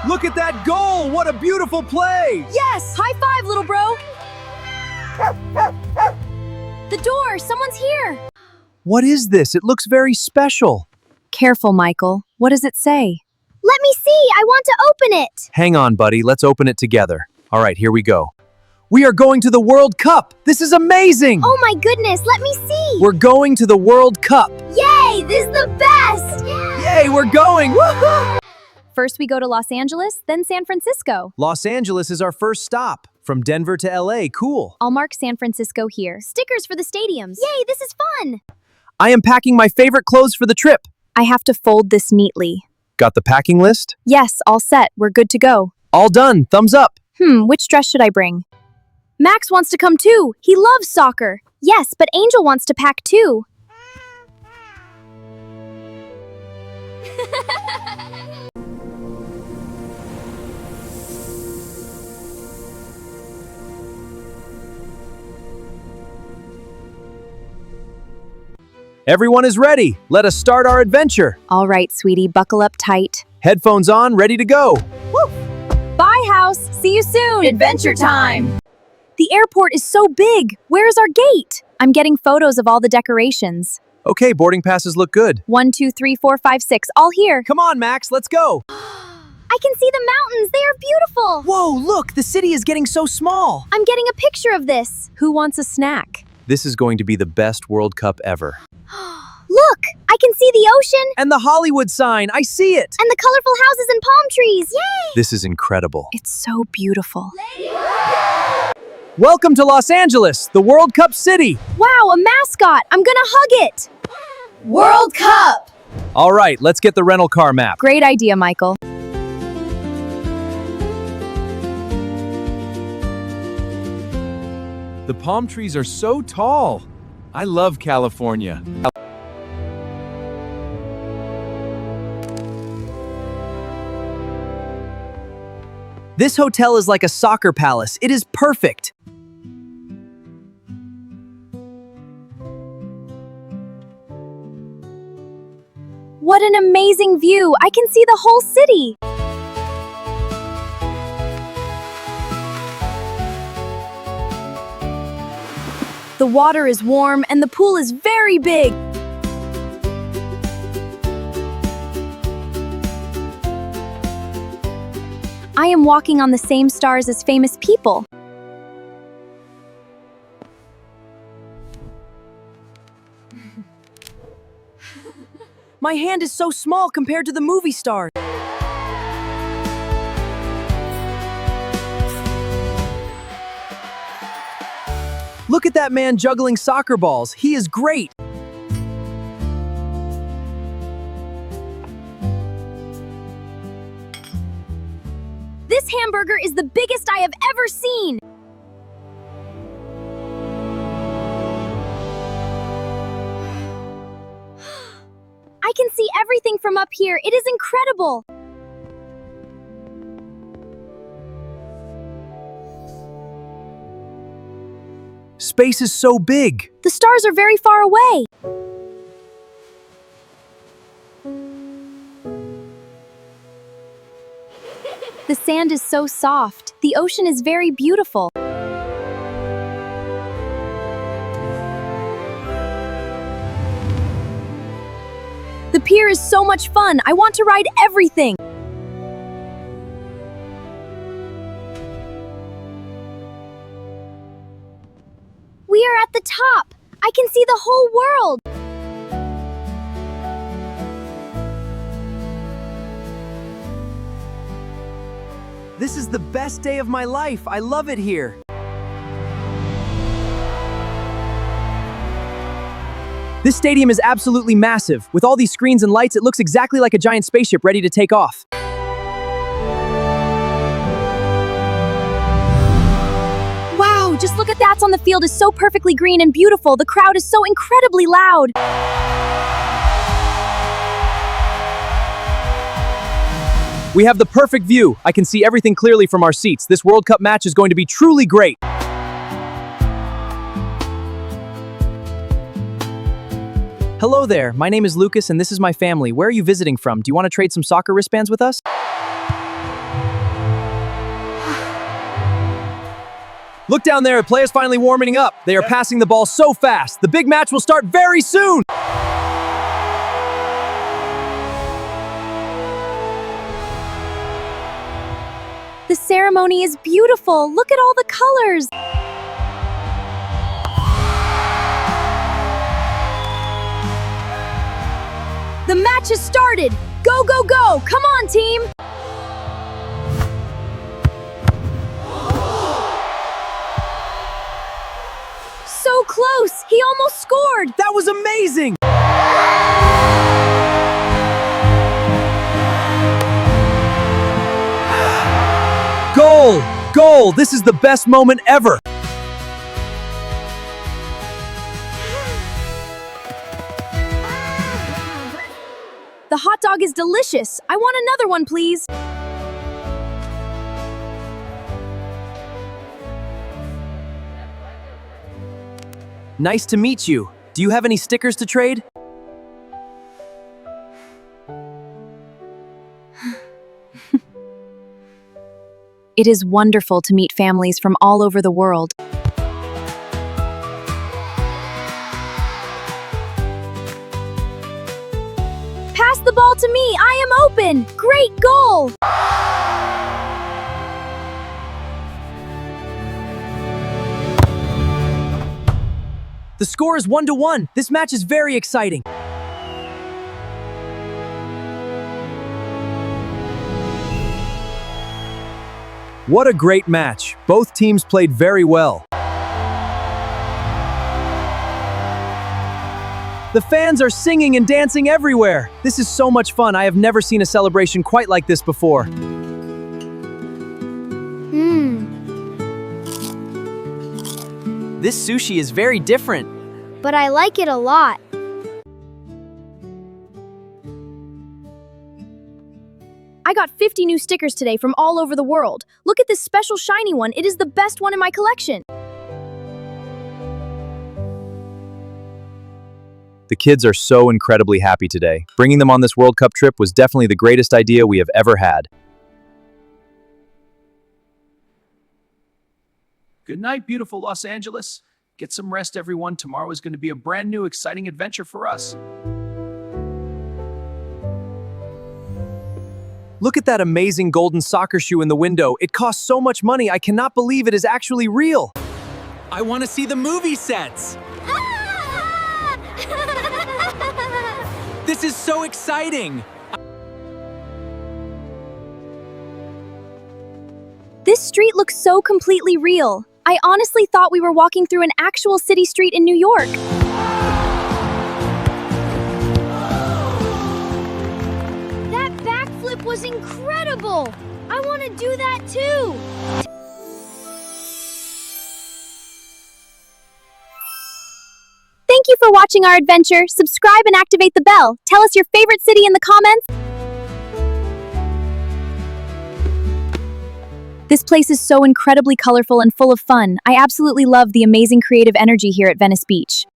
Look at that goal! What a beautiful play! Yes! High five, little bro! The door! Someone's here! What is this? It looks very special. Careful, Michael. What does it say? Let me see! I want to open it! Hang on, buddy. Let's open it together. All right, here we go. We are going to the World Cup! This is amazing! Oh my goodness, let me see! We're going to the World Cup! Yay! This is the best! Yay, we're going! Woohoo! First we go to Los Angeles, then San Francisco. Los Angeles is our first stop. From Denver to LA, cool. I'll mark San Francisco here. Stickers for the stadiums. Yay, this is fun! I am packing my favorite clothes for the trip. I have to fold this neatly. Got the packing list? Yes, all set. We're good to go. All done. Thumbs up. Which dress should I bring? Max wants to come too. He loves soccer. Yes, but Angel wants to pack too. Everyone is ready. Let us start our adventure. All right, sweetie, buckle up tight. Headphones on, ready to go. Bye, house. See you soon. Adventure time! The airport is so big. Where's our gate? I'm getting photos of all the decorations. Okay, boarding passes look good. 1, 2, 3, 4, 5, 6, all here. Come on, Max, let's go. I can see the mountains. They are beautiful. Whoa, look, the city is getting so small. I'm getting a picture of this. Who wants a snack? This is going to be the best World Cup ever. Look, I can see the ocean And the Hollywood sign, I see it. and the colorful houses and palm trees. Yay! This is incredible. It's so beautiful. Welcome to Los Angeles, the World Cup city. Wow, a mascot. I'm gonna hug it. World Cup! All right, let's get the rental car map. Great idea, Michael. The palm trees are so tall. I love California. This hotel is like a soccer palace. It is perfect. What an amazing view. I can see the whole city. The water is warm and the pool is very big. I am walking on the same stars as famous people. My hand is so small compared to the movie stars. Look at that man juggling soccer balls. He is great. This hamburger is the biggest I have ever seen. I can see everything from up here. It is incredible. Space is so big. The stars are very far away. The sand is so soft. The ocean is very beautiful. The pier is so much fun. I want to ride everything. We are at the top. I can see the whole world. This is the best day of my life. I love it here. This stadium is absolutely massive. With all these screens and lights, it looks exactly like a giant spaceship ready to take off. Wow, just look at that on the field is so perfectly green and beautiful. The crowd is so incredibly loud. We have the perfect view. I can see everything clearly from our seats. This World Cup match is going to be truly great. Hello there, my name is Lucas and this is my family. Where are you visiting from? Do you want to trade some soccer wristbands with us? Look down there, players finally warming up. They are passing the ball so fast. The big match will start very soon. The ceremony is beautiful. Look at all the colors. The match has started. Go, go, go. Come on, team. So close. He almost scored. That was amazing. Goal! Goal! This is the best moment ever! The hot dog is delicious. I want another one, please. Nice to meet you. Do you have any stickers to trade? It is wonderful to meet families from all over the world. Pass the ball to me. I am open. Great goal. The score is 1-1. This match is very exciting. What a great match. Both teams played very well. The fans are singing and dancing everywhere. This is so much fun. I have never seen a celebration quite like this before. This sushi is very different. But I like it a lot. I got 50 new stickers today from all over the world. Look at this special shiny one. It is the best one in my collection. The kids are so incredibly happy today. Bringing them on this World Cup trip was definitely the greatest idea we have ever had. Good night, beautiful Los Angeles. Get some rest, everyone. Tomorrow is going to be a brand new, exciting adventure for us. Look at that amazing golden soccer shoe in the window. It costs so much money, I cannot believe it is actually real. I want to see the movie sets. This is so exciting. This street looks so completely real. I honestly thought we were walking through an actual city street in New York. That backflip was incredible. I want to do that too. Thank you for watching our adventure. Subscribe and activate the bell. Tell us your favorite city in the comments. This place is so incredibly colorful and full of fun. I absolutely love the amazing creative energy here at Venice Beach.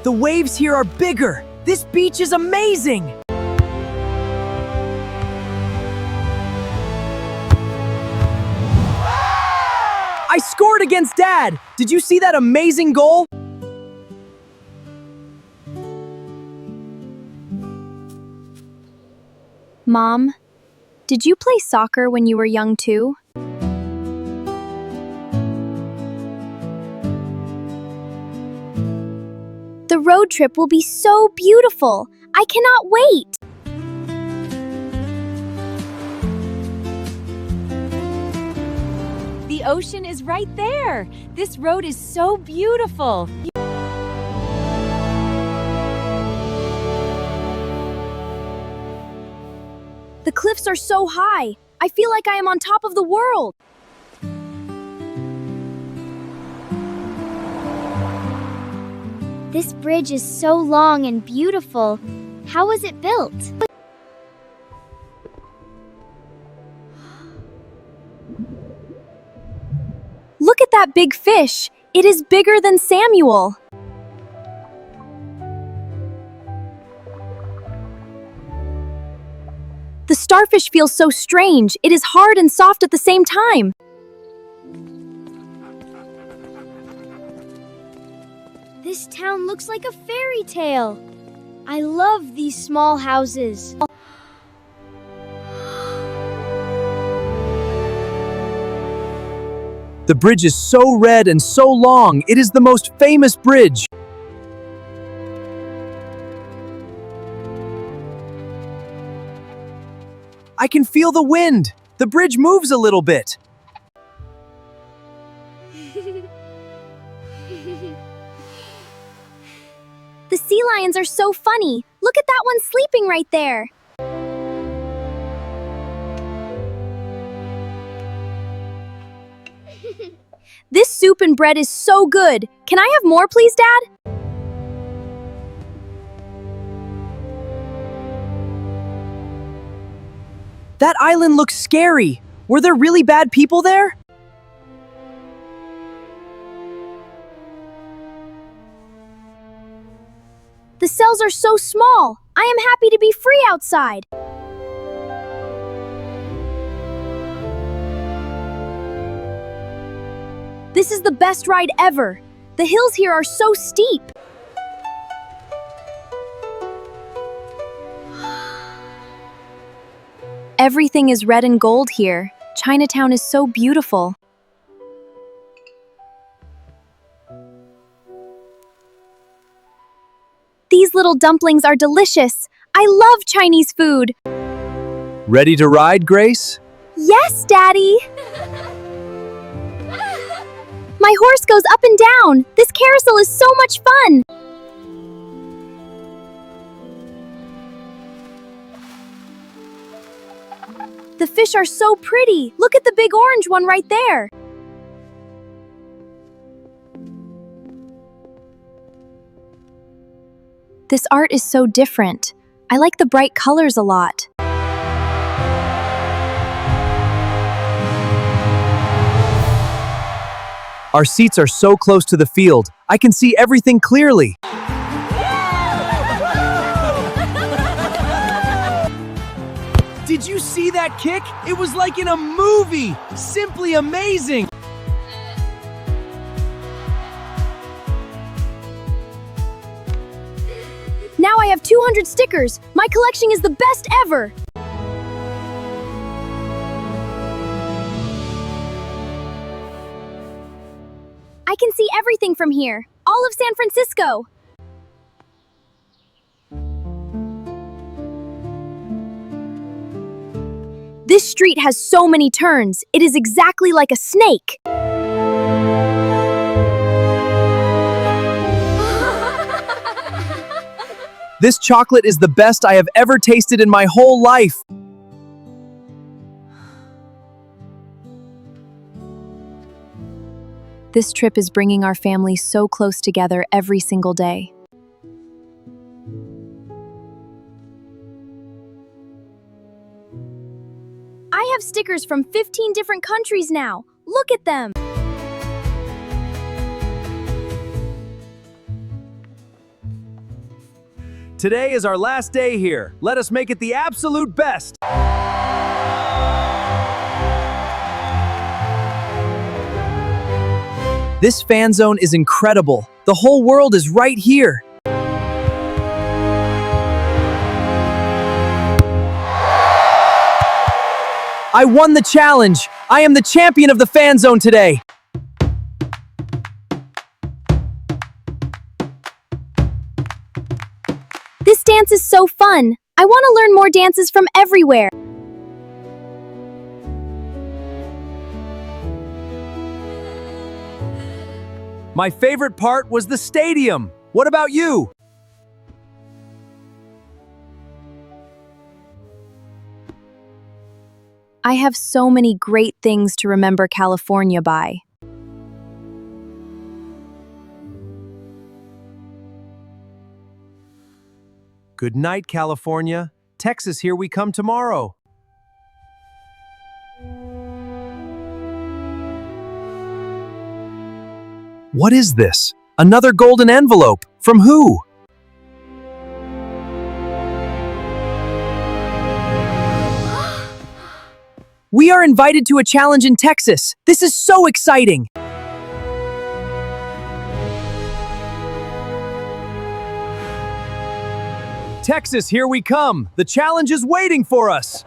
The waves here are bigger. This beach is amazing. I scored against Dad! Did you see that amazing goal? Mom, did you play soccer when you were young too? The road trip will be so beautiful. I cannot wait. The ocean is right there. This road is so beautiful. The cliffs are so high. I feel like I am on top of the world. This bridge is so long and beautiful. How was it built? Look at that big fish. It is bigger than Samuel. The starfish feels so strange. It is hard and soft at the same time. This town looks like a fairy tale. I love these small houses. The bridge is so red and so long. It is the most famous bridge. I can feel the wind. The bridge moves a little bit. The sea lions are so funny. Look at that one sleeping right there. This soup and bread is so good. Can I have more, please, Dad? That island looks scary. Were there really bad people there? The cells are so small. I am happy to be free outside. This is the best ride ever. The hills here are so steep. Everything is red and gold here. Chinatown is so beautiful. These little dumplings are delicious. I love Chinese food. Ready to ride, Grace? Yes, Daddy. My horse goes up and down. This carousel is so much fun. The fish are so pretty. Look at the big orange one right there. This art is so different. I like the bright colors a lot. Our seats are so close to the field. I can see everything clearly. Did you see that kick? It was like in a movie. Simply amazing. Now I have 200 stickers. My collection is the best ever. I can see everything from here. All of San Francisco. This street has so many turns. It is exactly like a snake. This chocolate is the best I have ever tasted in my whole life. This trip is bringing our family so close together every single day. I have stickers from 15 different countries now. Look at them. Today is our last day here. Let us make it the absolute best. This fan zone is incredible. The whole world is right here. I won the challenge. I am the champion of the fan zone today. This dance is so fun. I want to learn more dances from everywhere. My favorite part was the stadium. What about you? I have so many great things to remember California by. Good night, California. Texas, here we come tomorrow. What is this? Another golden envelope. From who? We are invited to a challenge in Texas. This is so exciting. Texas, here we come. The challenge is waiting for us.